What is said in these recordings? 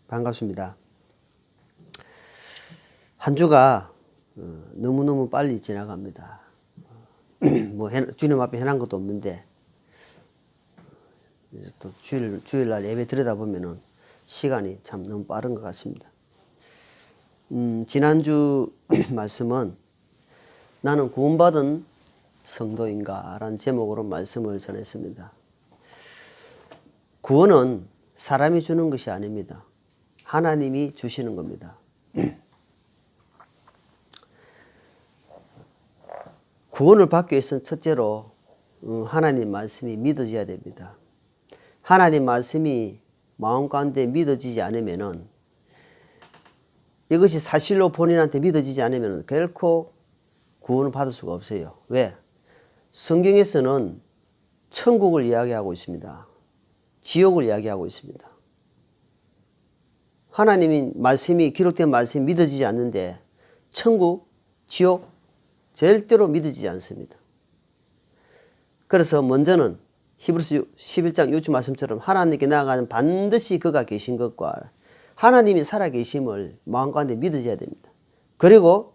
반갑습니다. 한 주가 너무너무 빨리 지나갑니다. 주님 앞에 해난 것도 없는데 이제 또 주일날 예배 드려다보면은 시간이 참 너무 빠른 것 같습니다. 지난주 말씀은 나는 구원받은 성도인가 라는 제목으로 말씀을 전했습니다. 구원은 사람이 주는 것이 아닙니다. 하나님이 주시는 겁니다. 구원을 받기 위해서는 첫째로 하나님 말씀이 믿어져야 됩니다. 하나님 말씀이 마음 가운데 믿어지지 않으면은, 이것이 사실로 본인한테 믿어지지 않으면 결코 구원을 받을 수가 없어요. 왜? 성경에서는 천국을 이야기하고 있습니다. 지옥을 이야기하고 있습니다. 하나님이 말씀이 기록된 말씀이 믿어지지 않는데 천국, 지옥 절대로 믿어지지 않습니다. 그래서 먼저는 히브리서 11장 6절 말씀처럼 하나님께 나아가는 반드시 그가 계신 것과 하나님이 살아계심을 마음가운데 믿어져야 됩니다. 그리고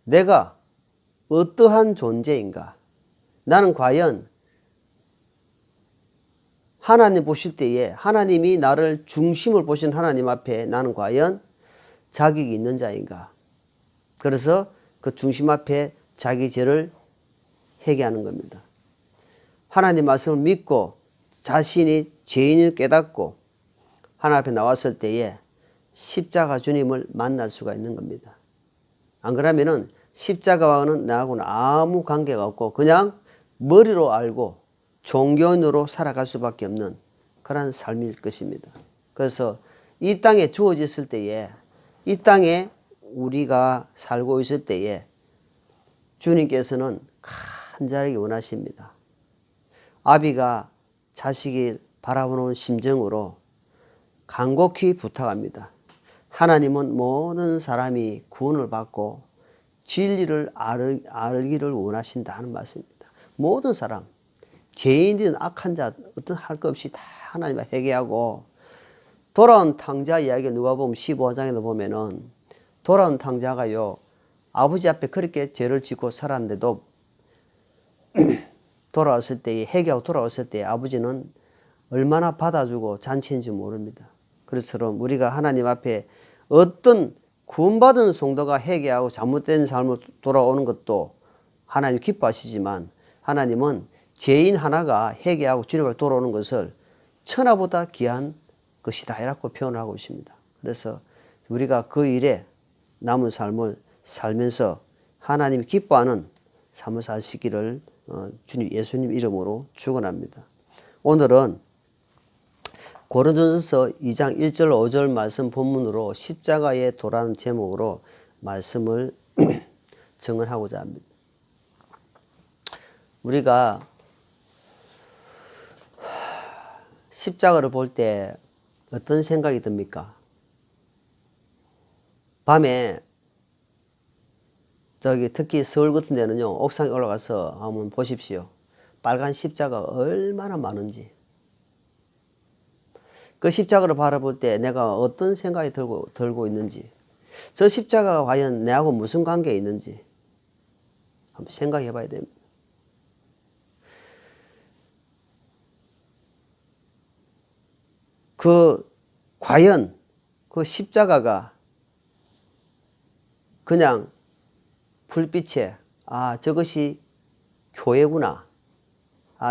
내가 어떠한 존재인가? 나는 과연 하나님 보실 때에 하나님이 나를 중심을 보신 하나님 앞에 나는 과연 자격이 있는 자인가? 그래서 그 중심 앞에 자기 죄를 회개하는 겁니다. 하나님 말씀을 믿고 자신이 죄인을 깨닫고 하나님 앞에 나왔을 때에 십자가 주님을 만날 수가 있는 겁니다. 안 그러면은 십자가와는 나하고는 아무 관계가 없고 그냥 머리로 알고 종교인으로 살아갈 수밖에 없는 그런 삶일 것입니다. 그래서 이 땅에 주어졌을 때에, 이 땅에 우리가 살고 있을 때에 주님께서는 간절하게 원하십니다. 아비가 자식이 바라보는 심정으로 간곡히 부탁합니다. 하나님은 모든 사람이 구원을 받고 진리를 알기를 원하신다는 말씀입니다. 모든 사람, 죄인이든 악한 자 어떤 할 것 없이 다 하나님 앞에 회개하고, 돌아온 탕자 이야기 누가복음 15장에도 보면은 돌아온 탕자가요 아버지 앞에 그렇게 죄를 짓고 살았는데도 돌아왔을 때, 회개하고 돌아왔을 때 아버지는 얼마나 받아주고 잔치인지 모릅니다. 그것처럼 우리가 하나님 앞에 어떤 구원받은 성도가 회개하고 잘못된 삶으로 돌아오는 것도 하나님 기뻐하시지만, 하나님은 죄인 하나가 회개하고 주님 앞에 돌아오는 것을 천하보다 귀한 것이다 이라고 표현을 하고 있습니다. 그래서 우리가 그 일에 남은 삶을 살면서 하나님이 기뻐하는 삶을 사시기를 주님 예수님 이름으로 축원합니다. 오늘은 고린도전서 2장 1절 5절 말씀 본문으로 십자가의 도라는 제목으로 말씀을 정언하고자 합니다. 우리가 십자가를 볼 때 어떤 생각이 듭니까? 밤에 특히 서울 같은 데는요 옥상에 올라가서 한번 보십시오. 빨간 십자가가 얼마나 많은지. 그 십자가를 바라볼 때 내가 어떤 생각이 들고 있는지, 저 십자가가 과연 내하고 무슨 관계에 있는지 한번 생각해 봐야 됩니다. 과연 그 십자가가 그냥 불빛에 저것이 교회구나,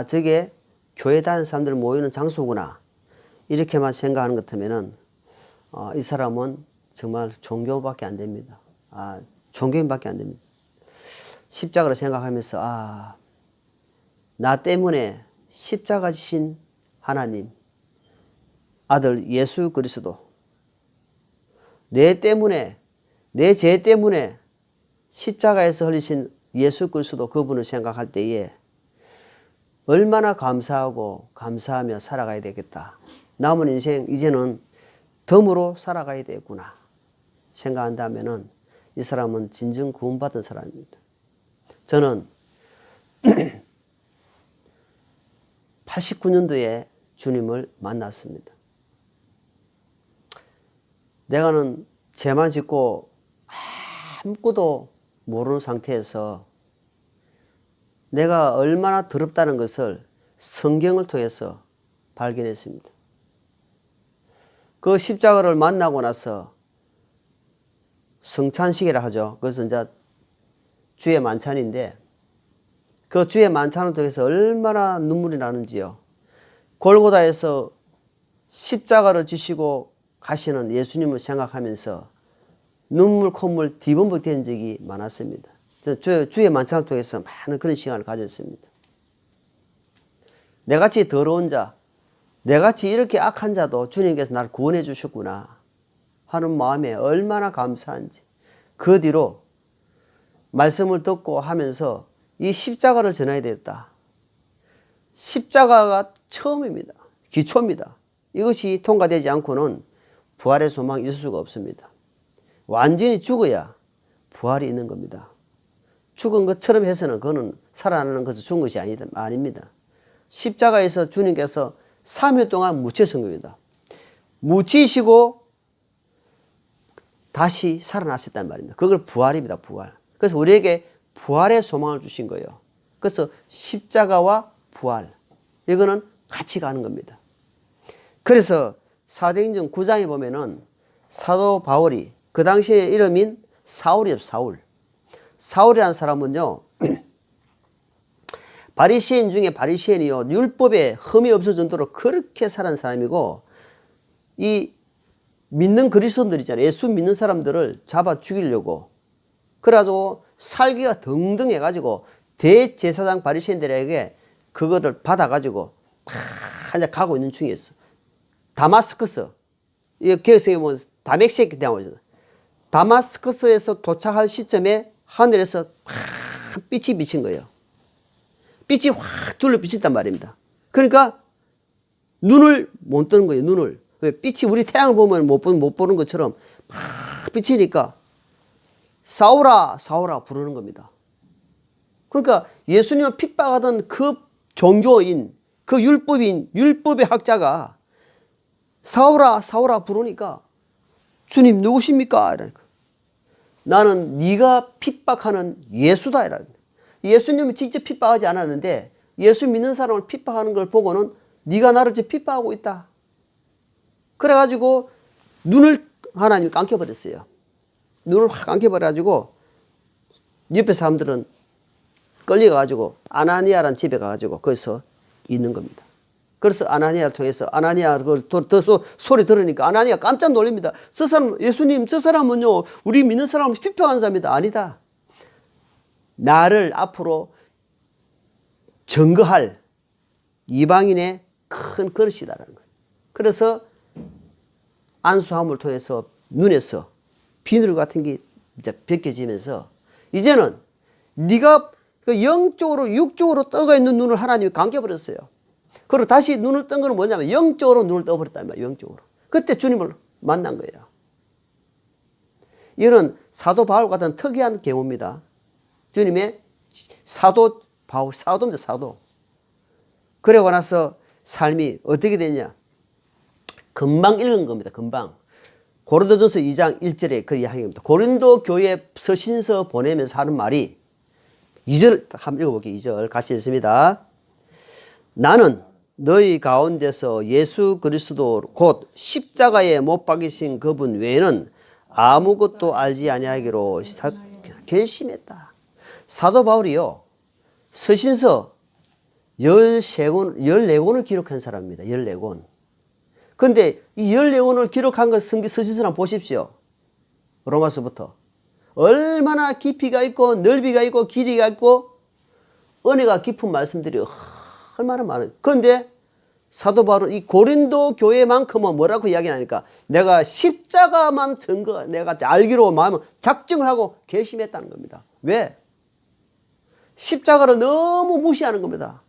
저게 교회 다니는 사람들 모이는 장소구나 이렇게만 생각하는 것 같으면은 이 사람은 정말 종교밖에 안 됩니다. 종교인밖에 안 됩니다. 십자가를 생각하면서 나 때문에 십자가 지신 하나님, 아들 예수 그리스도, 내 때문에, 내 죄 때문에 십자가에서 흘리신 예수 그리스도 그분을 생각할 때에 얼마나 감사하고 감사하며 살아가야 되겠다. 남은 인생 이제는 덤으로 살아가야 되겠구나 생각한다면은 이 사람은 진정 구원받은 사람입니다. 저는 89년도에 주님을 만났습니다. 내가는 죄만 짓고 아무것도 모르는 상태에서 내가 얼마나 더럽다는 것을 성경을 통해서 발견했습니다. 그 십자가를 만나고 나서 성찬식이라 하죠. 그래서 이제 주의 만찬인데 그 주의 만찬을 통해서 얼마나 눈물이 나는지요. 골고다에서 십자가를 지시고 가시는 예수님을 생각하면서 눈물 콧물 뒤범벅 된 적이 많았습니다. 주의 만찬을 통해서 많은 그런 시간을 가졌습니다. 내같이 더러운 자, 내같이 이렇게 악한 자도 주님께서 나를 구원해 주셨구나 하는 마음에 얼마나 감사한지. 그 뒤로 말씀을 듣고 하면서 이 십자가를 전해야 되겠다. 십자가가 처음입니다. 기초입니다. 이것이 통과되지 않고는 부활의 소망이 있을 수가 없습니다. 완전히 죽어야 부활이 있는 겁니다. 죽은 것처럼 해서는 그거는 살아나는 것은 죽은 것이 아닙니다. 십자가에서 주님께서 3일 동안 묻히신 겁니다. 묻히시고 다시 살아나셨단 말입니다. 그걸 부활입니다. 부활. 그래서 우리에게 부활의 소망을 주신 거예요. 그래서 십자가와 부활, 이거는 같이 가는 겁니다. 그래서 사도행전 9장에 보면은 사도 바울이 그 당시에 이름인 사울이에요. 사울. 사울이라는 사람은요, 바리새인 중에 바리새인이요, 율법에 흠이 없을 정도로 그렇게 살은 사람이고, 이 믿는 그리스도인들 있잖아요. 예수 믿는 사람들을 잡아 죽이려고 그래가지고 살기가 등등 해가지고 대제사장 바리새인들에게 그거를 받아가지고 막 가고 있는 중이었어. 다마스커스, 이 개혁성에 보면 다맥시에 나오죠. 다마스커스에서 도착할 시점에 하늘에서 확 빛이 비친 거예요. 빛이 확 둘러 비친단 말입니다. 그러니까 눈을 못 뜨는 거예요. 눈을. 왜? 빛이 우리 태양을 보면 못 보는 것처럼 막 비치니까 사울아 사울아 부르는 겁니다. 그러니까 예수님을 핍박하던 그 종교인, 그 율법의 학자가 사울아 사울아 부르니까 주님 누구십니까? 이러니까 나는 네가 핍박하는 예수다. 이러니까 예수님은 직접 핍박하지 않았는데 예수 믿는 사람을 핍박하는 걸 보고는 네가 나를 지금 핍박하고 있다. 그래가지고 눈을 하나님이 감겨버렸어요. 눈을 확 감겨버려가지고 옆에 사람들은 끌려가가지고 아나니아라는 집에 가가지고 거기서 있는 겁니다. 그래서 아나니아를 통해서 아나니아 소리 들으니까 아나니아 깜짝 놀랍니다. 저 사람, 예수님 저 사람은요 우리 믿는 사람을 핍박하는 사람이다. 아니다. 나를 앞으로 증거할 이방인의 큰 그릇이다라는 거예요. 그래서 안수함을 통해서 눈에서 비늘 같은 게 이제 벗겨지면서 이제는 네가 그 영적으로 육적으로 떠가 있는 눈을 하나님이 감겨버렸어요. 그리고 다시 눈을 뜬 거는 뭐냐면 영적으로 눈을 떠버렸단 말이에요. 영적으로. 그때 주님을 만난 거예요. 이거는 사도 바울 같은 특이한 경우입니다. 주님의 사도 바울, 사도입니다. 사도. 그러고 나서 삶이 어떻게 되냐. 금방 읽은 겁니다. 금방. 고린도전서 2장 1절에 그 이야기입니다. 고린도 교회 서신서 보내면서 하는 말이 2절 한번 읽어볼게요. 2절 같이 읽습니다. 나는 너희 가운데서 예수 그리스도 곧 십자가에 못 박이신 그분 외에는 아무것도 알지 아니하기로 결심했다. 사도 바울이요 서신서 14권을 기록한 사람입니다. 14권. 근데 이 14권을 기록한 걸 서신서를 한번 보십시오. 로마서부터. 얼마나 깊이가 있고 넓이가 있고 길이가 있고 은혜가 깊은 말씀들이 얼마나 많아요. 그런데 사도 바울은 이 고린도 교회만큼은 뭐라고 이야기하니까 내가 십자가만 내가 알기로 마음을 작정을 하고 결심했다는 겁니다. 왜? 십자가를 너무 무시하는 겁니다.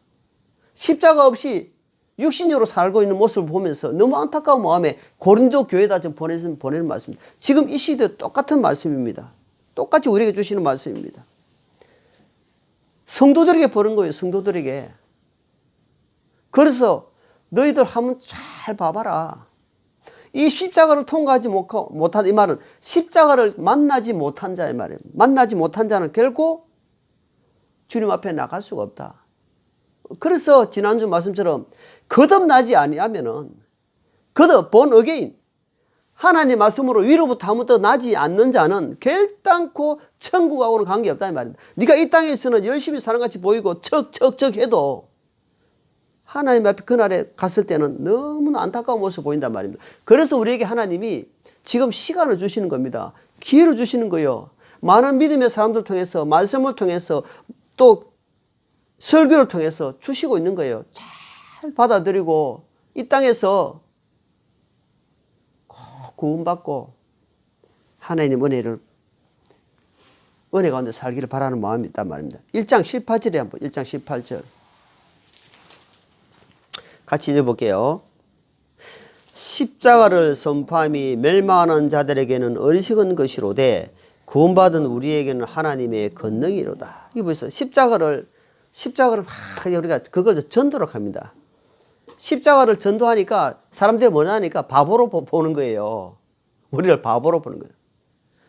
십자가 없이 육신적으로 살고 있는 모습을 보면서 너무 안타까운 마음에 고린도 교회에다 좀 보내는 말씀입니다. 지금 이 시대에 똑같은 말씀입니다. 똑같이 우리에게 주시는 말씀입니다. 성도들에게 보는 거예요. 성도들에게. 그래서 너희들 한번 잘 봐봐라. 이 십자가를 통과하지 못한, 이 말은 십자가를 만나지 못한 자의 말이에요. 만나지 못한 자는 결코 주님 앞에 나갈 수가 없다. 그래서 지난주 말씀처럼 거듭나지 아니하면은, 거듭 본 어게인, 하나님 말씀으로 위로부터 아무것도 나지 않는 자는 결단코 천국하고는 관계없다 이 말입니다. 네가 이 땅에서는 열심히 사는 같이 보이고 척척척 해도 하나님 앞에 그날에 갔을 때는 너무나 안타까운 모습을 보인단 말입니다. 그래서 우리에게 하나님이 지금 시간을 주시는 겁니다. 기회를 주시는 거예요. 많은 믿음의 사람들 통해서, 말씀을 통해서, 또 설교를 통해서 주시고 있는 거예요. 잘 받아들이고 이 땅에서 꼭 구원받고 하나님 은혜 가운데 살기를 바라는 마음이 있단 말입니다. 1장 18절에 한번, 1장 18절 같이 읽어볼게요. 십자가를 선포함이 멸망하는 자들에게는 어리석은 것이로되 구원받은 우리에게는 하나님의 권능이로다. 이게 보세요. 십자가를 우리가 그걸 전도록 합니다. 십자가를 전도하니까 사람들이 뭐냐니까 바보로 보는 거예요. 우리를 바보로 보는 거예요.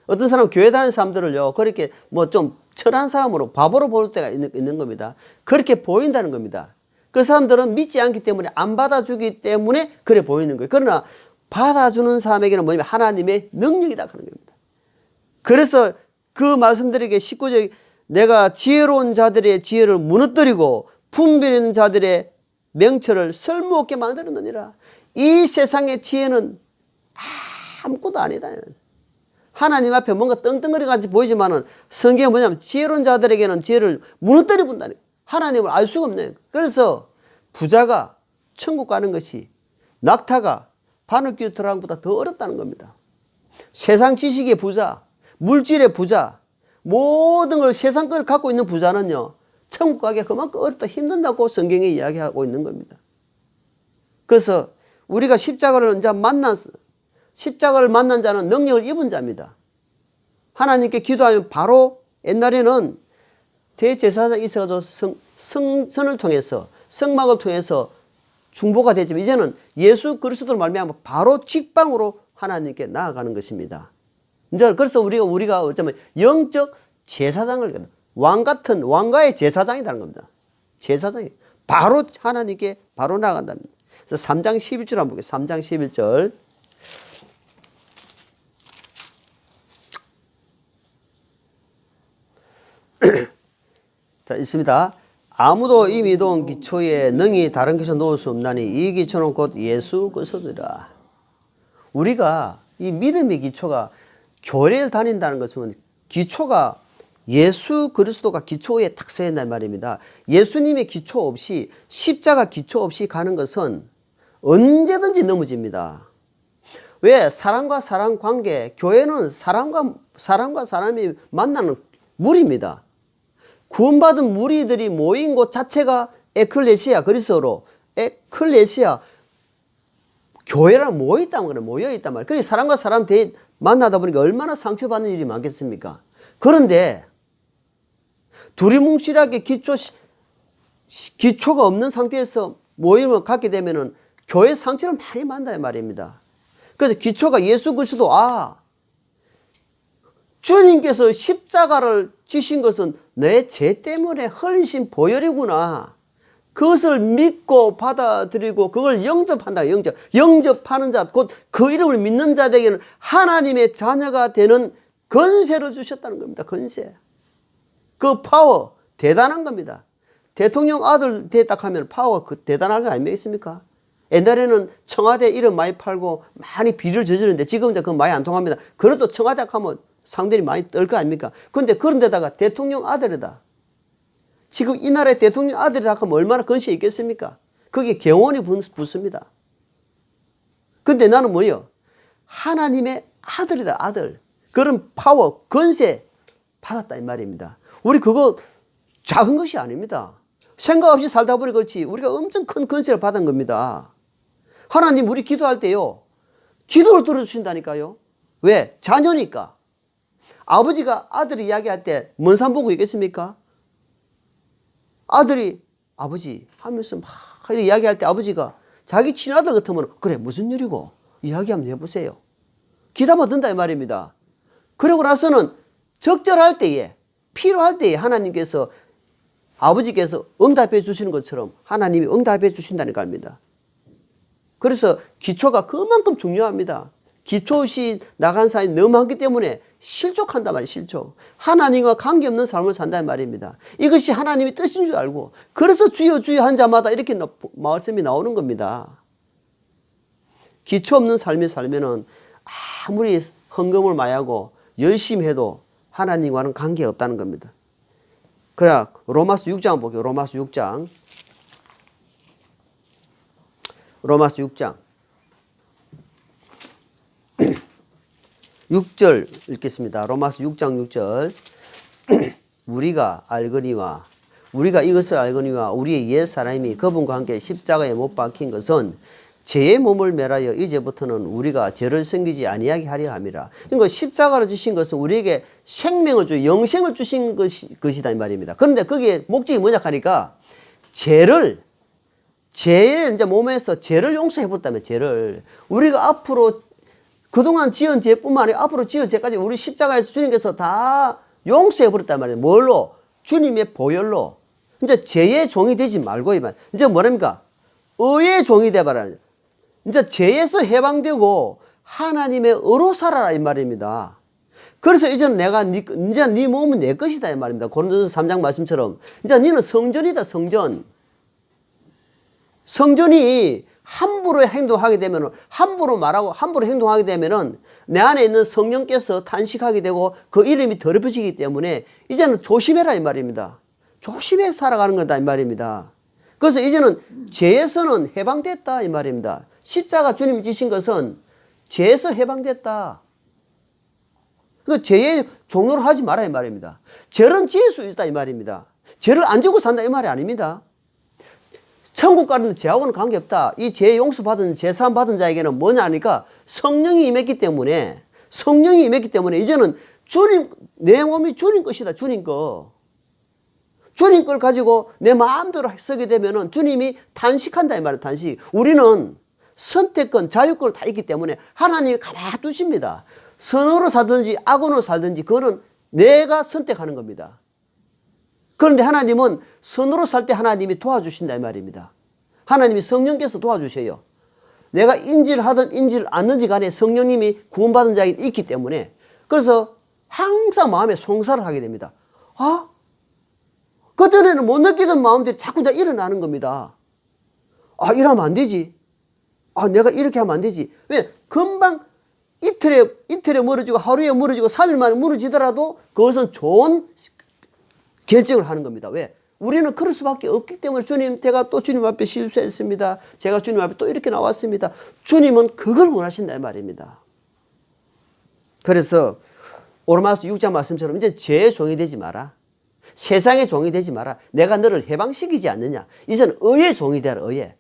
어떤 사람은 교회 다니는 사람들을요, 그렇게 뭐 좀 철한 사람으로 바보로 볼 때가 있는 겁니다. 그렇게 보인다는 겁니다. 그 사람들은 믿지 않기 때문에, 안 받아주기 때문에 그래 보이는 거예요. 그러나 받아주는 사람에게는 뭐냐면 하나님의 능력이다 하는 겁니다. 그래서 그 말씀드리기에 19절, 내가 지혜로운 자들의 지혜를 무너뜨리고 분별하는 자들의 명철을 쓸모없게 만들었느니라. 이 세상의 지혜는 아무것도 아니다. 하나님 앞에 뭔가 떵떵거리 같이 보이지만은 성경은 뭐냐면 지혜로운 자들에게는 지혜를 무너뜨려 본다니. 하나님을 알 수가 없네요. 그래서 부자가 천국 가는 것이 낙타가 바늘귀 들어가는 것보다 더 어렵다는 겁니다. 세상 지식의 부자, 물질의 부자, 모든 걸 세상 걸 갖고 있는 부자는요, 천국 가기가 그만큼 어렵다, 힘든다고 성경이 이야기하고 있는 겁니다. 그래서 우리가 십자가를 만난 자는 능력을 입은 자입니다. 하나님께 기도하면 바로, 옛날에는 대제사장이 있어가지고 성선을 통해서, 성막을 통해서 중보가 되지만 이제는 예수 그리스도를 말미암아 바로 직방으로 하나님께 나아가는 것입니다. 이제 그래서 우리가 어쩌면 영적 제사장을, 왕가의 제사장이라는 겁니다. 제사장이 바로 하나님께 바로 나아간답니다. 그래서 3장 11절 한번 볼게요. 3장 11절. 자, 있습니다. 아무도 이미 놓은 기초에 능히 다른 기초 놓을 수 없나니 이 기초는 곧 예수 그리스도라. 우리가 이 믿음의 기초가, 교회를 다닌다는 것은 기초가 예수 그리스도가 기초에 탁 서 있는 말입니다. 예수님의 기초 없이, 십자가 기초 없이 가는 것은 언제든지 넘어집니다. 왜? 사람과 사람 관계, 교회는 사람과 사람이 만나는 물입니다. 구원받은 무리들이 모인 곳 자체가 에클레시아, 그리스어로 에클레시아, 교회랑 모여있단 말이에요. 모여있단 말이에요. 그게 사람과 사람 만나다 보니까 얼마나 상처받는 일이 많겠습니까? 그런데 두리뭉실하게 기초가 없는 상태에서 모임을 갖게 되면은 교회 상처를 많이 만나야 말입니다. 그래서 기초가 예수 그리스도, 주님께서 십자가를 지신 것은 내 죄 때문에 흘리신 보혈이구나. 그것을 믿고 받아들이고 그걸 영접한다. 영접하는 자, 곧 그 이름을 믿는 자들에게는 하나님의 자녀가 되는 권세를 주셨다는 겁니다. 권세. 그 파워 대단한 겁니다. 대통령 아들 됐다 하면 파워가 대단한 거 아니겠습니까? 옛날에는 청와대 이름 많이 팔고 많이 비리를 저지르는데 지금은 그건 많이 안 통합니다. 그래도 청와대 하면 상들이 많이 떨 거 아닙니까? 그런데 그런데다가 대통령 아들이다. 지금 이 나라의 대통령 아들이다 하면 얼마나 권세 있겠습니까? 그게 경원이 붙습니다. 근데 나는 뭐예요? 하나님의 아들이다, 아들. 그런 파워, 권세 받았다 이 말입니다. 우리 그거 작은 것이 아닙니다. 생각 없이 살다 보니 그렇지 우리가 엄청 큰 권세를 받은 겁니다. 하나님 우리 기도할 때요, 기도를 들어주신다니까요. 왜? 자녀니까. 아버지가 아들이 이야기할 때 먼 산 보고 있겠습니까? 아들이 아버지 하면서 막 이야기할 때 아버지가 자기 친아들 같으면 그래 무슨 일이고 이야기 한번 해보세요. 기다마 든다 이 말입니다. 그러고 나서는 적절할 때에, 필요할 때에 하나님께서, 아버지께서 응답해 주시는 것처럼 하나님이 응답해 주신다는 겁니다. 그래서 기초가 그만큼 중요합니다. 기초시 나간 사람이 너무 많기 때문에 실족한단 말이에요. 실족. 하나님과 관계없는 삶을 산다는 말입니다. 이것이 하나님의 뜻인 줄 알고, 그래서 주여 주여 한 자마다 이렇게 말씀이 나오는 겁니다. 기초 없는 삶이 살면은 아무리 헌금을 많이 하고 열심히 해도 하나님과는 관계가 없다는 겁니다. 그래, 로마서 6장 볼게요. 로마서 6장. 로마서 6장. 6절 읽겠습니다. 로마서 6장 6절. 우리가 알거니와, 우리가 이것을 알거니와 우리의 옛 사람이 그분과 함께 십자가에 못 박힌 것은 죄의 몸을 매라여 이제부터는 우리가 죄를 섬기지 아니하게 하려 함이라. 그러니까 십자가를 주신 것은 우리에게 생명을 주, 영생을 주신 것이다 이 말입니다. 그런데 거기에 목적이 뭐냐 하니까 죄를 이제 몸에서 죄를 용서해 버렸다면, 죄를 우리가 앞으로 그동안 지은 죄뿐만 아니라 앞으로 지은 죄까지 우리 십자가에서 주님께서 다 용서해 버렸단 말이에요. 뭘로? 주님의 보혈로. 이제 죄의 종이 되지 말고 이제 뭐랍니까? 의의 종이 되어봐라. 이제 죄에서 해방되고 하나님의 의로 살아라 이 말입니다. 그래서 이제는 내가 이제 네 몸은 내 것이다 이 말입니다. 고린도전서 3장 말씀처럼 이제 너는 성전이다. 성전. 성전이 함부로 행동하게 되면, 함부로 말하고 함부로 행동하게 되면은 내 안에 있는 성령께서 탄식하게 되고 그 이름이 더럽혀지기 때문에 이제는 조심해라 이 말입니다. 조심해 살아가는 거다 이 말입니다. 그래서 이제는 죄에서는 해방됐다 이 말입니다. 십자가 주님이 지신 것은 죄에서 해방됐다. 그 죄의 종로를 하지 마라 이 말입니다. 죄는 지을 수 있다 이 말입니다. 죄를 안 지고 산다 이 말이 아닙니다. 천국 가는 죄하고는 관계없다. 이 죄 용서받은, 죄사함 받은 자에게는 뭐냐 하니까 성령이 임했기 때문에, 성령이 임했기 때문에 이제는 주님, 내 몸이 주님 것이다. 주님 거. 주님 걸 가지고 내 마음대로 쓰게 되면은 주님이 탄식한다 이 말이에요. 탄식. 우리는 선택권, 자유권을 다 있기 때문에 하나님이 가만히 두십니다. 선으로 살든지 악으로 살든지 그거는 내가 선택하는 겁니다. 그런데 하나님은 선으로 살 때 하나님이 도와주신다 이 말입니다. 하나님이 성령께서 도와주셔요. 내가 인지를 하든 인지를 않는지 간에 성령님이 구원받은 자가 있기 때문에, 그래서 항상 마음에 송사를 하게 됩니다. 아? 그전에는 못 느끼던 마음들이 자꾸 일어나는 겁니다. 아, 이러면 안 되지. 아, 내가 이렇게 하면 안 되지. 왜? 금방 이틀에 멀어지고 하루에 멀어지고 3일 만에 멀어지더라도 그것은 좋은 결정을 하는 겁니다. 왜? 우리는 그럴 수밖에 없기 때문에 주님, 제가 또 주님 앞에 실수했습니다. 제가 주님 앞에 또 이렇게 나왔습니다. 주님은 그걸 원하신다 이 말입니다. 그래서 로마서 6장 말씀처럼 이제 죄의 종이 되지 마라. 세상의 종이 되지 마라. 내가 너를 해방시키지 않느냐. 이제는 의의 종이 되라. 의의.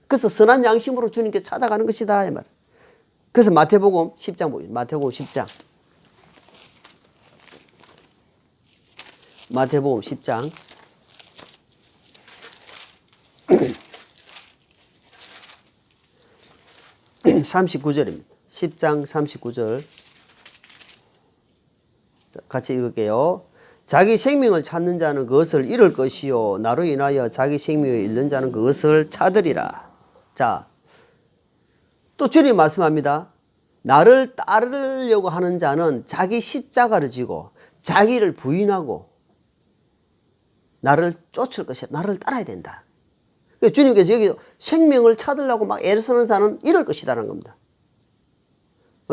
그래서 선한 양심으로 주님께 찾아가는 것이다 이 말. 그래서 마태복음 10장 보겠습니다. 마태복음 10장. 마태복음 10장 39절입니다. 10장 39절 같이 읽을게요. 자기 생명을 찾는 자는 그것을 잃을 것이요 나로 인하여 자기 생명을 잃는 자는 그것을 찾으리라. 자, 또 주님 말씀합니다. 나를 따르려고 하는 자는 자기 십자가를 지고 자기를 부인하고 나를 쫓을 것이야. 나를 따라야 된다. 주님께서 여기 생명을 찾으려고 막 애를 쓰는 자는 이럴 것이다라는 겁니다.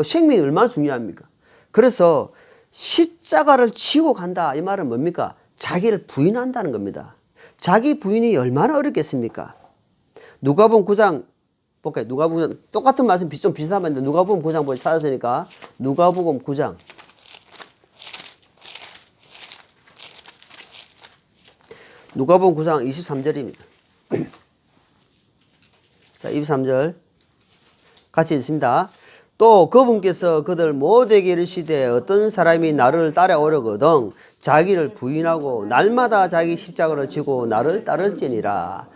생명이 얼마나 중요합니까? 그래서 십자가를 지고 간다 이 말은 뭡니까? 자기를 부인한다는 겁니다. 자기 부인이 얼마나 어렵겠습니까? 누가복음 9장 볼까요? 누가복음 9장 똑같은 말씀 좀 비슷한 말인데 누가복음 9장 보기 찾았으니까 누가복음 9장 누가복음 9장 23절입니다. 자, 23절 같이 읽습니다. 또 그분께서 그들 모두에게 이르시되 어떤 사람이 나를 따라오려거든 자기를 부인하고 날마다 자기 십자가를 지고 나를 따를지니라.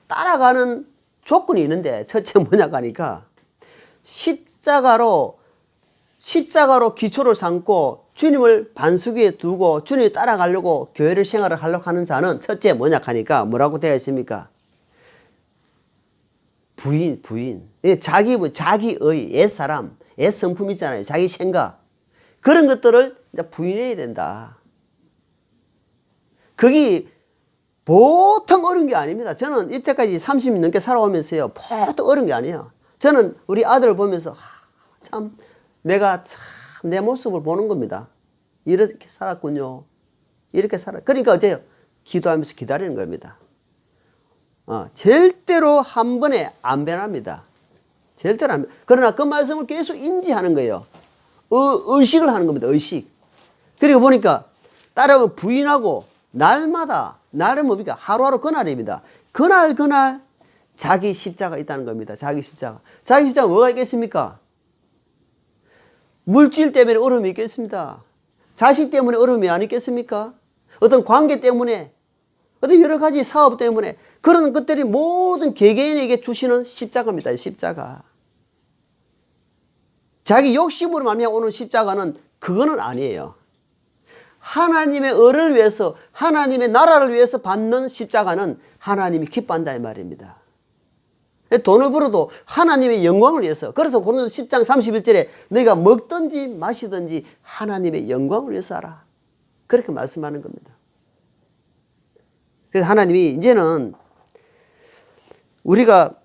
따라가는 조건이 있는데 첫째 뭐냐 하니까 십자가로 기초를 삼고 주님을 반석 위에 두고 주님을 따라가려고 교회를 생활을 하려고 하는 자는 첫째 뭐냐 하니까 뭐라고 되어 있습니까? 부인. 자기의 옛사람, 옛성품 있잖아요. 자기 생각. 그런 것들을 이제 부인해야 된다. 그게 보통 어려운 게 아닙니다. 저는 이때까지 30년 넘게 살아오면서요. 보통 어려운 게 아니에요. 저는 우리 아들을 보면서 참 내가 참 내 모습을 보는 겁니다. 이렇게 살았군요. 이렇게 살아. 그러니까 어때요? 기도하면서 기다리는 겁니다. 절대로 한 번에 안 변합니다. 절대로 안 변. 그러나 그 말씀을 계속 인지하는 거예요. 의식을 하는 겁니다. 의식. 그리고 보니까 따라서 부인하고 날마다 날은 뭡니까? 하루하루 그날입니다. 그날 자기 십자가 있다는 겁니다. 자기 십자가. 자기 십자가 뭐가 있겠습니까? 물질 때문에 어려움이 있겠습니다. 자식 때문에 어려움이 안 있겠습니까? 어떤 관계 때문에, 어떤 여러 가지 사업 때문에 그런 것들이 모든 개개인에게 주시는 십자가입니다. 십자가. 자기 욕심으로 말미암아 오는 십자가는 그거는 아니에요. 하나님의 의를 위해서, 하나님의 나라를 위해서 받는 십자가는 하나님이 기뻐한다 이 말입니다. 돈을 벌어도 하나님의 영광을 위해서. 그래서 고린도서 10장 31절에 너희가 먹든지 마시든지 하나님의 영광을 위해서 하라. 그렇게 말씀하는 겁니다. 그래서 하나님이 이제는 우리가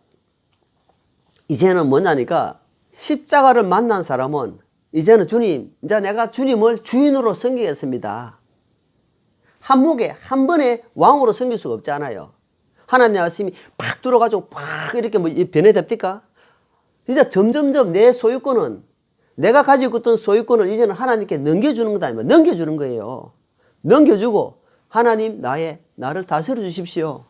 이제는 뭐냐니까 십자가를 만난 사람은 이제는 주님, 이제 내가 주님을 주인으로 섬기겠습니다. 한 목에 한 번에 왕으로 섬길 수가 없잖아요. 하나님의 말씀이 팍 들어가지고 팍 이렇게 뭐 변해됩니까? 이제 점점점 내 소유권은 내가 가지고 있던 소유권을 이제는 하나님께 넘겨주는 거다. 넘겨주는 거예요. 넘겨주고 하나님 나를 다스려 주십시오.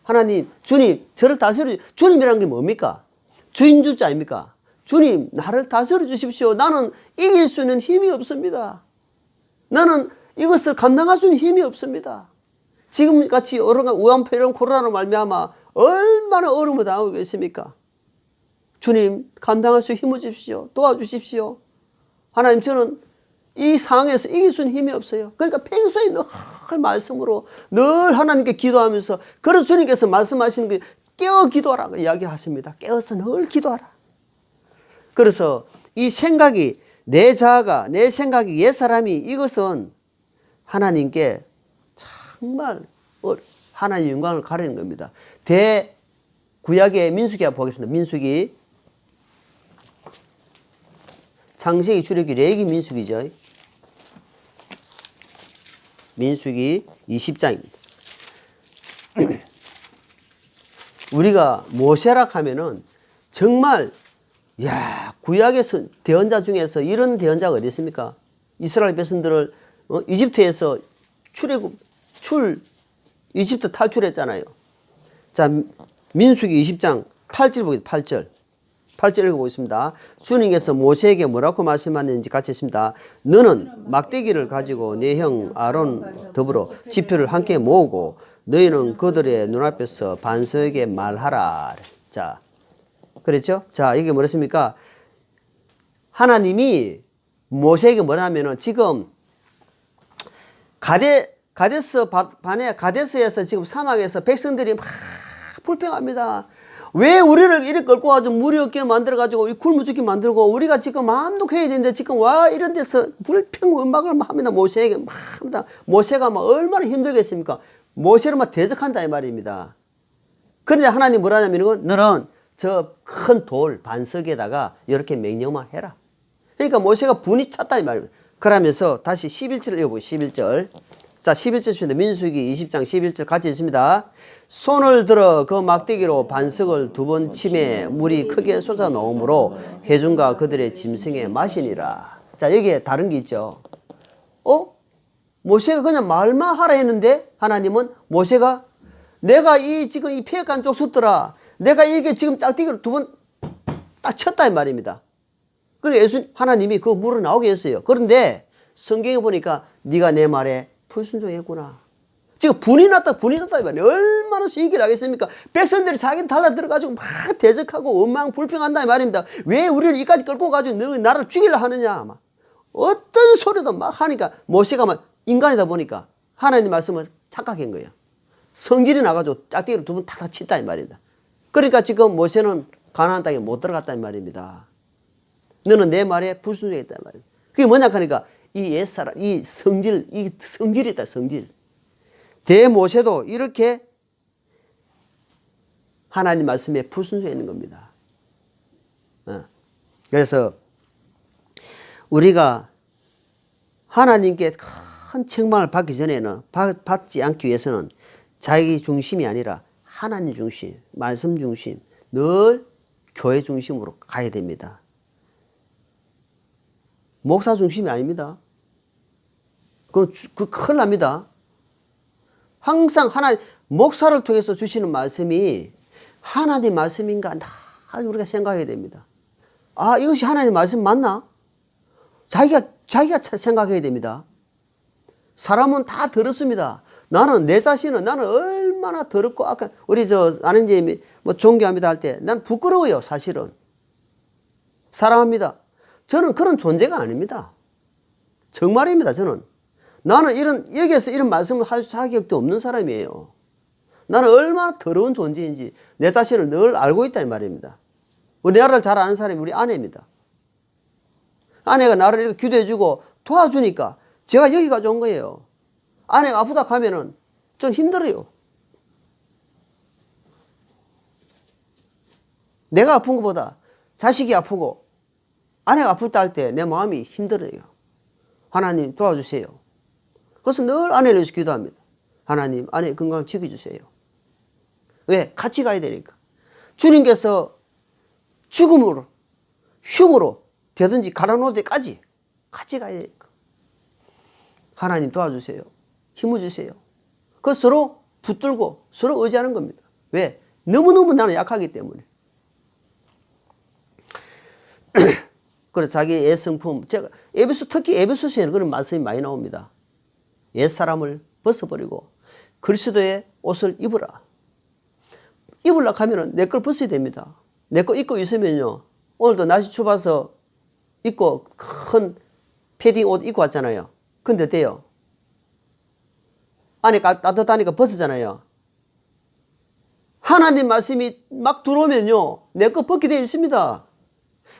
하나님 주님 저를 다스려 주님이라는 게 뭡니까? 주인주자 아닙니까? 주님 나를 다스려 주십시오. 나는 이길 수 있는 힘이 없습니다. 나는 이것을 감당할 수 있는 힘이 없습니다. 지금같이 우한폐렴 코로나로 말미암아 얼마나 어려움을 당하고 계십니까? 주님 감당할 수 있는 힘을 주십시오. 도와주십시오. 하나님 저는 이 상황에서 이길 수 있는 힘이 없어요. 그러니까 평소에 늘 말씀으로 늘 하나님께 기도하면서 그래서 주님께서 말씀하시는 게 깨어 기도하라고 이야기하십니다. 깨어서 늘 기도하라. 그래서 이 생각이 내 자아가 내 생각이 옛사람이 이것은 하나님께 정말 하나님의 영광을 가리는 겁니다. 대구약의 민수기 보겠습니다. 민수기 창세기 출애굽기 레위기 민수기죠. 민수기 20장입니다. 우리가 모세라 하면은 정말 구약에서 대언자 중에서 이런 대언자가 어디 있습니까? 이스라엘 백성들을 이집트에서 이집트 탈출했잖아요. 자, 민수기 20장 8절 보겠습니다. 8절 읽어보겠습니다. 주님께서 모세에게 뭐라고 말씀하는지 같이 있습니다. 너는 막대기를 가지고 네 형 아론 더불어 지표를 함께 모으고 너희는 그들의 눈앞에서 반석에게 말하라. 자, 그렇죠? 자, 이게 뭐랬습니까? 하나님이 모세에게 뭐라면은 지금 가데스에서 지금 사막에서 백성들이 막 불평합니다. 왜 우리를 이렇게 끌고 와서 물이 없게 만들어가지고 굶어 죽게 만들고 우리가 지금 마음도 해야 되는데 지금 와 이런 데서 불평 원망을 합니다. 모세에게 막 합니다. 모세가 막 얼마나 힘들겠습니까? 모세를 막 대적한다 이 말입니다. 그런데 하나님 뭐라냐면 너는 저 큰 돌 반석에다가 이렇게 명령만 해라. 그러니까 모세가 분이 찼다 이 말입니다. 그러면서 다시 11절 읽어보세요. 11절. 자, 11절입니다. 민수기 20장 11절 같이 있습니다. 손을 들어 그 막대기로 반석을 두 번 치매 물이 크게 쏟아 나오므로 회중과 그들의 짐승에 마시니라. 자, 여기에 다른 게 있죠. 모세가 그냥 말만 하라 했는데 하나님은 모세가 내가 지금 이 폐역한 쪽 숫더라. 내가 이게 지금 짝대기로 두 번 딱 쳤다 이 말입니다. 그래서 하나님이 그 물을 나오게 했어요. 그런데 성경에 보니까 네가 내 말에 불순종했구나. 지금 분이 났다 이 말이에요. 얼마나 얼마나 시기를 하겠습니까? 백성들이 자기 달라들어가지고 막 대적하고 원망 불평한다 이 말입니다. 왜 우리를 이까지 끌고 가지고 너 나를 죽이려 하느냐. 막 어떤 소리도 막 하니까 모세가 막 인간이다 보니까 하나님 말씀을 착각한 거예요. 성질이 나가지고 짝대기로 두 번 탁탁 쳤다 이 말입니다. 그러니까 지금 모세는 가나안 땅에 못 들어갔다 이 말입니다. 너는 내 말에 불순종했다 이 말입니다. 그게 뭐냐 하니까 이 옛사람, 이 성질이다 성질. 대모세도 이렇게 하나님 말씀에 불순종했는 겁니다. 그래서 우리가 하나님께 큰 책망을 받기 전에는 받지 않기 위해서는 자기 중심이 아니라 하나님 중심, 말씀 중심, 늘 교회 중심으로 가야 됩니다. 목사 중심이 아닙니다. 그건 큰일 납니다. 항상 목사를 통해서 주시는 말씀이 하나님 말씀인가 늘 우리가 생각해야 됩니다. 아, 이것이 하나님 말씀 맞나? 자기가 생각해야 됩니다. 사람은 다 더럽습니다. 내 자신은 얼마나 더럽고, 아까 우리 아는님이 종교합니다 할 때 난 부끄러워요, 사실은. 사랑합니다. 저는 그런 존재가 아닙니다. 정말입니다, 저는. 나는 여기에서 이런 말씀을 할 자격도 없는 사람이에요. 나는 얼마나 더러운 존재인지 내 자신을 늘 알고 있다 이 말입니다. 우리 나를 잘 아는 사람이 우리 아내입니다. 아내가 나를 이렇게 기도해주고 도와주니까 제가 여기까지 온 거예요. 아내가 아프다 하면은 좀 힘들어요. 내가 아픈 것보다 자식이 아프고 아내가 아프다 할 때 내 마음이 힘들어요. 하나님 도와주세요. 그래서 늘 아내를 위해서 기도합니다. 하나님, 아내 건강 지켜주세요. 왜? 같이 가야 되니까. 주님께서 죽음으로, 흉으로 되든지 갈아놓을 때까지 같이 가야 되니까. 하나님 도와주세요. 힘을 주세요. 그 서로 붙들고 서로 의지하는 겁니다. 왜? 너무너무 나는 약하기 때문에. 그래서 자기 옛성품, 특히 에베소서에는 그런 말씀이 많이 나옵니다. 옛사람을 벗어버리고 그리스도의 옷을 입으라. 입으려고 하면은 내 걸 벗어야 됩니다. 내 거 입고 있으면요. 오늘도 날씨 추워서 입고 큰 패딩 옷 입고 왔잖아요. 근데 어때요? 안에 따뜻하니까 벗었잖아요. 하나님 말씀이 막 들어오면요. 내 거 벗게 되어 있습니다.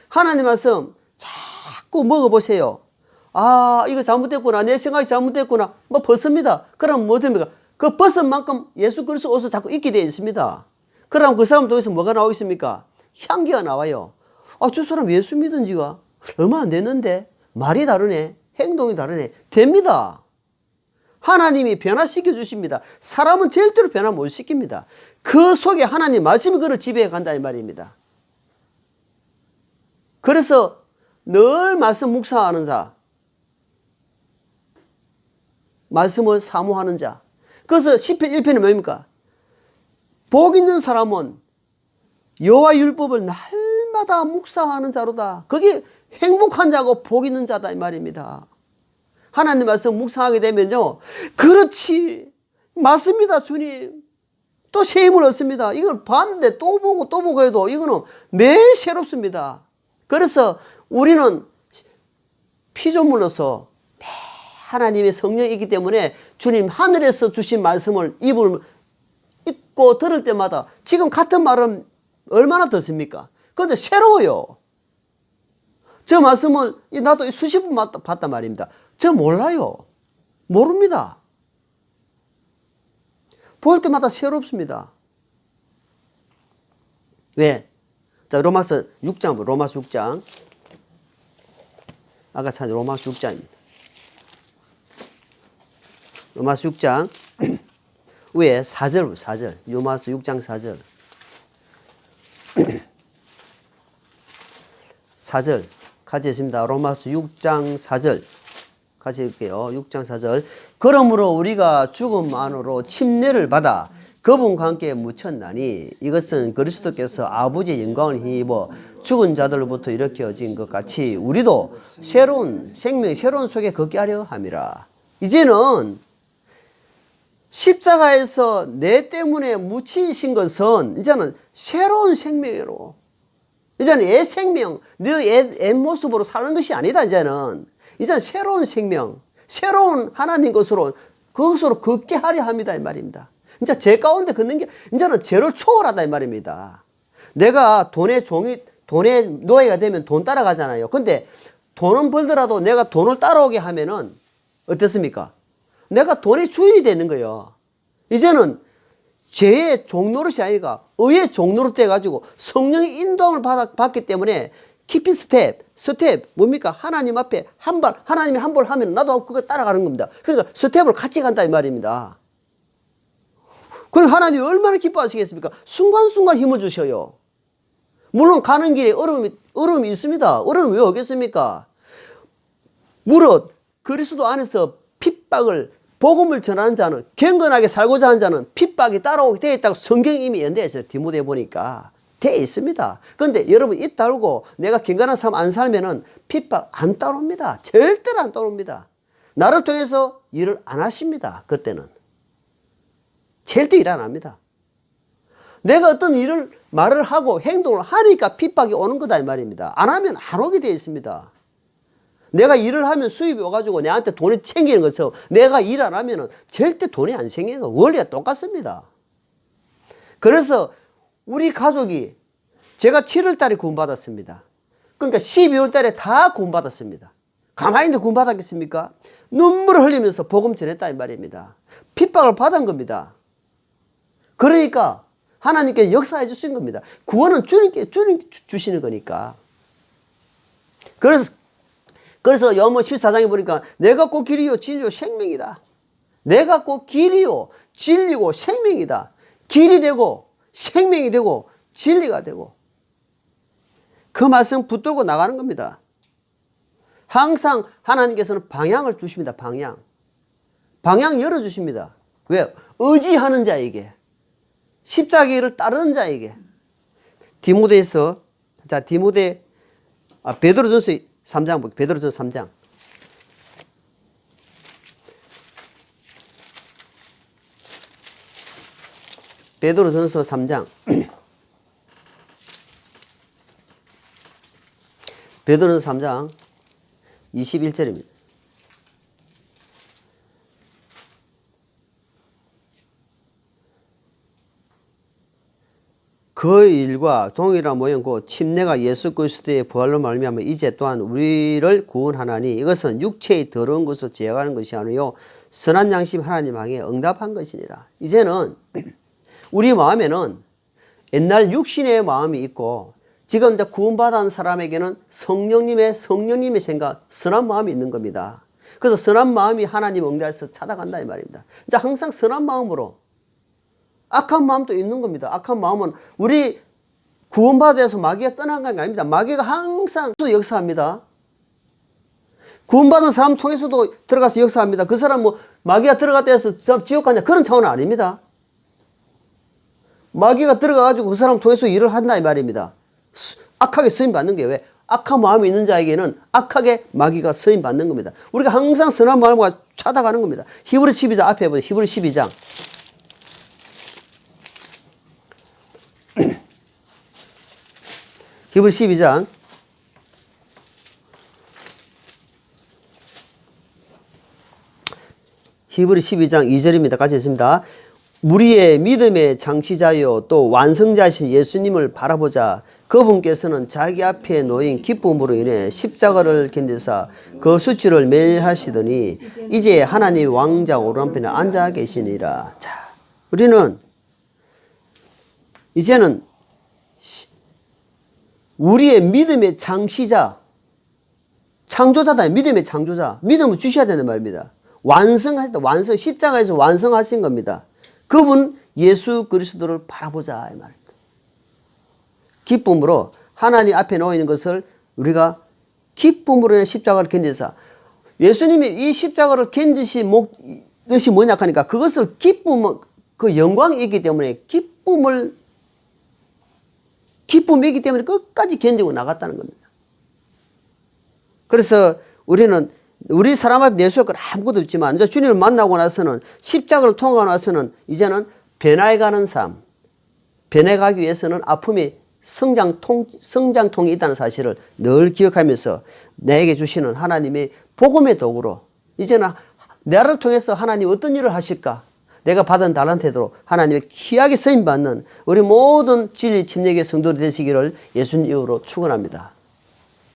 하나님 말씀 자꾸 먹어보세요. 아, 이거 잘못됐구나. 내 생각이 잘못됐구나. 뭐 벗습니다. 그럼 뭐 됩니까? 그 벗은 만큼 예수 그리스도 옷을 자꾸 입게 되어 있습니다. 그럼 그 사람 통해서 뭐가 나오겠습니까? 향기가 나와요. 아, 저 사람 예수 믿은 지가 얼마 안 됐는데 말이 다르네. 행동이 다르네. 됩니다. 하나님이 변화시켜 주십니다. 사람은 절대로 변화 못 시킵니다. 그 속에 하나님 말씀이 그를 지배해 간다 이 말입니다. 그래서 늘 말씀 묵상하는 자, 말씀을 사모하는 자. 그래서 시편 1편이 뭡니까? 복 있는 사람은 여호와 율법을 날마다 묵상하는 자로다. 그게 행복한 자고 복 있는 자다 이 말입니다. 하나님 말씀 묵상하게 되면요. 그렇지. 맞습니다, 주님. 또 새 힘을 얻습니다. 이걸 봤는데 또 보고 해도 이거는 매일 새롭습니다. 그래서 우리는 피조물로서 하나님의 성령이기 때문에 주님 하늘에서 주신 말씀을 입고 들을 때마다 지금 같은 말은 얼마나 듣습니까? 그런데 새로워요. 저 말씀은 나도 수십 번 봤단 말입니다. 저 몰라요. 모릅니다. 볼 때마다 새롭습니다. 왜? 자, 로마서 6장, 로마서 6장. 아까 찾은 로마서 6장입니다. 로마서 6장 위에 4절. 로마서 6장 4절. 4절 같이 있습니다. 로마서 6장 4절 같이 읽게요. 6장 4절. 그러므로 우리가 죽음 안으로 침례를 받아 그분과 함께 묻혔나니 이것은 그리스도께서 아버지의 영광을 힘입어 죽은 자들로부터 일으켜진 것 같이 우리도 새로운 생명, 새로운 속에 걷게 하려 함이라. 이제는 십자가에서 내 때문에 묻히신 것은 이제는 새로운 생명으로, 이제는 옛 생명, 옛 모습으로 사는 것이 아니다. 이제는 새로운 생명, 새로운 하나님 것으로, 그것으로 걷게 하려 합니다. 이 말입니다. 이제 제 가운데 걷는 게 이제는 죄를 초월하다 이 말입니다. 내가 돈의 노예가 되면 돈 따라가잖아요. 근데 돈은 벌더라도 내가 돈을 따라오게 하면은 어떻습니까? 내가 돈의 주인이 되는 거예요. 이제는 죄의 종노릇이 아니라 의의 종노릇 돼가지고 성령의 인도함을 받기 때문에 깊이 스텝 뭡니까? 하나님 앞에 하나님이 한 번 하면 나도 그거 따라가는 겁니다. 그러니까 스텝을 같이 간다 이 말입니다. 그럼 하나님이 얼마나 기뻐하시겠습니까? 순간순간 힘을 주셔요. 물론 가는 길에 어려움이 있습니다. 어려움이 왜 오겠습니까? 무릇 그리스도 안에서 핍박을, 복음을 전하는 자는, 경건하게 살고자 하는 자는 핍박이 따라오게 되어 있다고 성경이 이미 연대해 있어요. 디모데에 보니까 되어 있습니다. 그런데 여러분 입 다물고 내가 경건한 삶 안 살면은 핍박 안 따라옵니다. 절대로 안 따라옵니다. 나를 통해서 일을 안 하십니다. 그때는 절대 일 안 합니다. 내가 어떤 일을 말을 하고 행동을 하니까 핍박이 오는 거다 이 말입니다. 안 하면 안 오게 되어 있습니다. 내가 일을 하면 수입이 와가지고 내한테 돈이 생기는 것처럼 내가 일 안 하면 절대 돈이 안 생겨요. 원리가 똑같습니다. 그래서 우리 가족이, 제가 7월 달에 구원받았습니다. 그러니까 12월 달에 다 구원받았습니다. 가만히 있는데 구원받았겠습니까? 눈물을 흘리면서 복음 전했다 이 말입니다. 핍박을 받은 겁니다. 그러니까 하나님께 역사해 주신 겁니다. 구원은 주님 주시는 거니까. 그래서 요한복음 14장에 보니까 내가 곧 길이요 진리요 생명이다. 내가 곧 길이요 진리고 생명이다. 길이 되고 생명이 되고 진리가 되고, 그 말씀 붙들고 나가는 겁니다. 항상 하나님께서는 방향을 주십니다. 방향 열어주십니다. 왜? 의지하는 자에게, 십자가를 따르는 자에게. 베드로전서 3장 볼게요. 베드로전서 3장. 베드로전서 3장. 베드로전서 3장 21절입니다. 그 일과 동일한 모형 곧 침례가 예수 그리스도의 부활로 말미암아 이제 또한 우리를 구원하나니 이것은 육체의 더러운 것을 제어하는 것이 아니요 선한 양심 하나님 향해 응답한 것이니라. 이제는 우리 마음에는 옛날 육신의 마음이 있고 지금 이제 구원받은 사람에게는 성령님의 생각, 선한 마음이 있는 겁니다. 그래서 선한 마음이 하나님 응답해서 찾아간다 이 말입니다. 이제 항상 선한 마음으로, 악한 마음도 있는 겁니다. 악한 마음은 우리 구원받아서 마귀가 떠난 게 아닙니다. 마귀가 항상 역사합니다. 구원받은 사람 통해서도 들어가서 역사합니다. 그 사람 마귀가 들어갔다 해서 지옥 가냐, 그런 차원은 아닙니다. 마귀가 들어가가지고 그 사람 통해서 일을 한다 이 말입니다. 악하게 쓰임 받는 게, 왜? 악한 마음이 있는 자에게는 악하게 마귀가 쓰임 받는 겁니다. 우리가 항상 선한 마음과 찾아가는 겁니다. 히브리 12장 앞에 보세요. 히브리 12장. 히브리 12장 2절입니다. 같이 읽습니다. 우리의 믿음의 장시자요 또 완성자이신 예수님을 바라보자. 그분께서는 자기 앞에 놓인 기쁨으로 인해 십자가를 견디사 그 수치를 멸하시더니 이제 하나님 왕자 오른편에 앉아 계시니라. 자, 우리는 이제는 우리의 믿음의 장시자, 창조자다. 믿음의 창조자. 믿음을 주셔야 되는 말입니다. 십자가에서 완성하신 겁니다. 그분 예수 그리스도를 바라보자 이 말입니다. 기쁨으로 하나님 앞에 놓여 있는 것을 우리가 기쁨으로 십자가를 견디사, 예수님이 이 십자가를 견디신 것이 뭐냐 하니까 그것을 그 영광이 있기 때문에 기쁨이 있기 때문에 끝까지 견디고 나갔다는 겁니다. 그래서 우리는 우리 사람 앞에 내수할 건 아무것도 없지만 이제 주님을 만나고 나서는 십자가를 통하고 나서는 이제는 변화해가는 삶, 변해가기 위해서는 아픔이 성장통이 있다는 사실을 늘 기억하면서 내게 주시는 하나님의 복음의 도구로 이제는 나를 통해서 하나님 어떤 일을 하실까? 내가 받은 달란트대로 하나님의 귀하게 쓰임받는 우리 모든 진리 침례교회 성도들이 되시기를 예수님 이름으로 축원합니다.